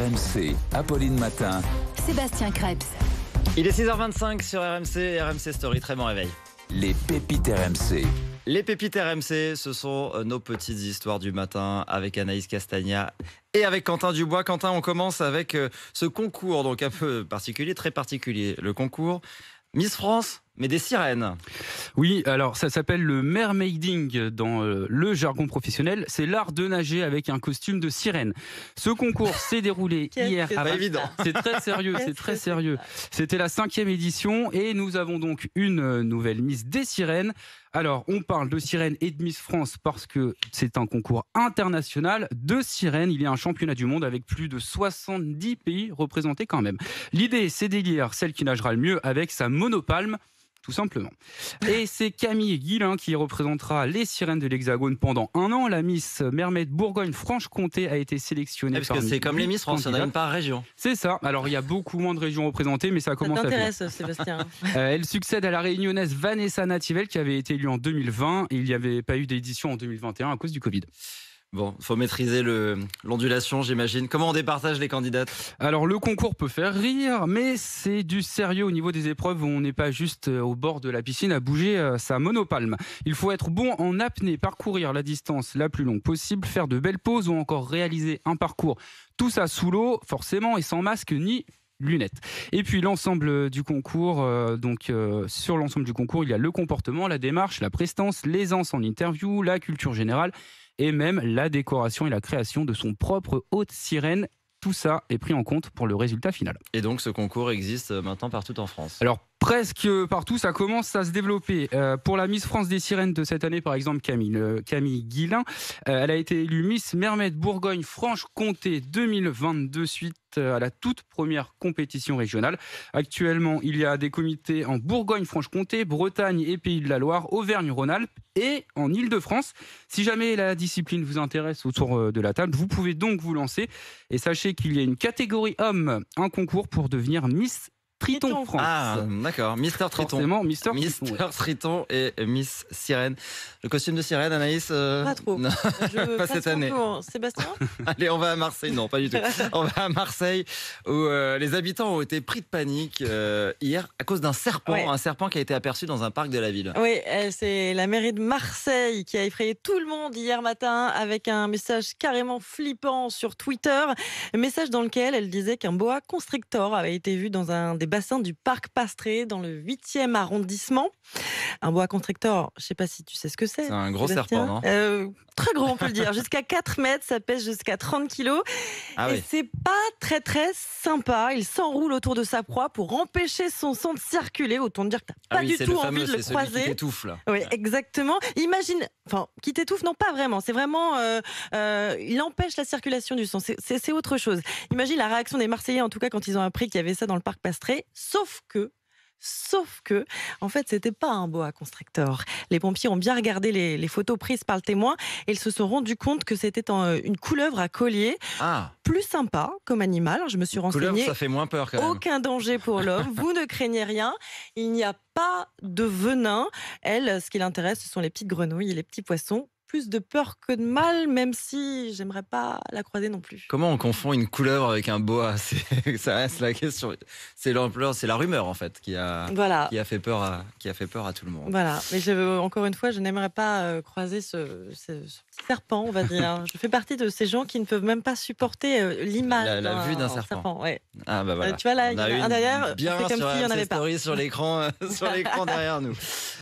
RMC, Apolline Matin. Sébastien Krebs. Il est 6h25 sur RMC, RMC Story, très bon réveil. Les pépites RMC. Les pépites RMC, ce sont nos petites histoires du matin avec Anaïs Castagna et avec Quentin Dubois. Quentin, on commence avec ce concours, donc un peu particulier, très particulier. Le concours Miss France, mais des sirènes. Oui, alors ça s'appelle le mermaiding dans le jargon professionnel. C'est l'art de nager avec un costume de sirène. Ce concours s'est déroulé hier. Pas évident. C'est très sérieux, c'est très sérieux. C'était la 5e édition et nous avons donc une nouvelle Miss des sirènes. Alors, on parle de sirènes et de Miss France parce que c'est un concours international de sirènes. Il y a un championnat du monde avec plus de 70 pays représentés quand même. L'idée, c'est d'élire celle qui nagera le mieux avec sa monopalme, tout simplement. Et c'est Camille Guillain qui représentera les sirènes de l'Hexagone pendant un an. La Miss Mermaid Bourgogne-Franche-Comté a été sélectionnée. Parce que c'est comme les Miss France, il y en a une par région. C'est ça. Alors, il y a beaucoup moins de régions représentées, mais ça commence à venir. Ça t'intéresse, Sébastien? Elle succède à la réunionnaise Vanessa Nativel qui avait été élue en 2020 et il n'y avait pas eu d'édition en 2021 à cause du Covid. Bon, il faut maîtriser l'ondulation, j'imagine. Comment on départage les candidates? Alors, le concours peut faire rire, mais c'est du sérieux au niveau des épreuves où on n'est pas juste au bord de la piscine à bouger sa monopalme. Il faut être bon en apnée, parcourir la distance la plus longue possible, faire de belles pauses ou encore réaliser un parcours. Tout ça sous l'eau, forcément, et sans masque ni lunettes. Et puis l'ensemble du concours, sur l'ensemble du concours, il y a le comportement, la démarche, la prestance, l'aisance en interview, la culture générale et même la décoration et la création de son propre hôte sirène. Tout ça est pris en compte pour le résultat final. Et donc ce concours existe maintenant partout en France? Alors presque partout, ça commence à se développer. Pour la Miss France des sirènes de cette année, par exemple, Camille Guillain, elle a été élue Miss Mermaid Bourgogne-Franche-Comté 2022 suite à la toute première compétition régionale. Actuellement, il y a des comités en Bourgogne-Franche-Comté, Bretagne et Pays de la Loire, Auvergne-Rhône-Alpes et en Île-de-France. Si jamais la discipline vous intéresse autour de la table, vous pouvez donc vous lancer. Et sachez qu'il y a une catégorie homme, un concours pour devenir Miss Triton France. Ah, d'accord. Mister Triton. Forcément, Mister Triton et Miss Sirène. Le costume de sirène, Anaïs Pas trop. Non. Pas cette année. Sébastien? Allez, on va à Marseille. Non, pas du tout. On va à Marseille où les habitants ont été pris de panique hier à cause d'un serpent. Ouais. Un serpent qui a été aperçu dans un parc de la ville. Oui, c'est la mairie de Marseille qui a effrayé tout le monde hier matin avec un message carrément flippant sur Twitter. Un message dans lequel elle disait qu'un boa constrictor avait été vu dans un des bassins du parc Pastré dans le 8e arrondissement. Un boa constrictor, je ne sais pas si tu sais ce que c'est. C'est un gros Sébastien. serpent, non? Très gros, on peut le dire. Jusqu'à 4 mètres, ça pèse jusqu'à 30 kilos. Ah et oui. c'est pas très très sympa. Il s'enroule autour de sa proie pour empêcher son sang de circuler. Autant dire que tu n'as pas du tout envie de le c'est croiser. celui qui t'étouffe, là. Oui, exactement. Imagine, qui t'étouffe, non pas vraiment. C'est vraiment, il empêche la circulation du sang. C'est autre chose. Imagine la réaction des Marseillais, en tout cas, quand ils ont appris qu'il y avait ça dans le parc Pastré. Sauf que, en fait, c'était pas un boa constrictor. Les pompiers ont bien regardé les photos prises par le témoin et ils se sont rendus compte que c'était une couleuvre à collier. Ah, Plus sympa comme animal. Je me suis couleuvre, renseignée. ça fait moins peur quand même. Aucun danger pour l'homme. Vous ne craignez rien. Il n'y a pas de venin. Elle, ce qui l'intéresse, ce sont les petites grenouilles et les petits poissons. Plus de peur que de mal, même si j'aimerais pas la croiser non plus. Comment on confond une couleuvre avec un boa? Ça reste la question. C'est l'ampleur, c'est la rumeur en fait qui a fait peur à tout le monde. Voilà, mais encore une fois, je n'aimerais pas croiser ce petit serpent, on va dire. Je fais partie de ces gens qui ne peuvent même pas supporter l'image La vue d'un serpent. Ouais. Ah bah voilà. Tu vois là, il y en a un derrière, bien c'est comme sur s'il n'y en avait pas. Story sur l'écran derrière nous.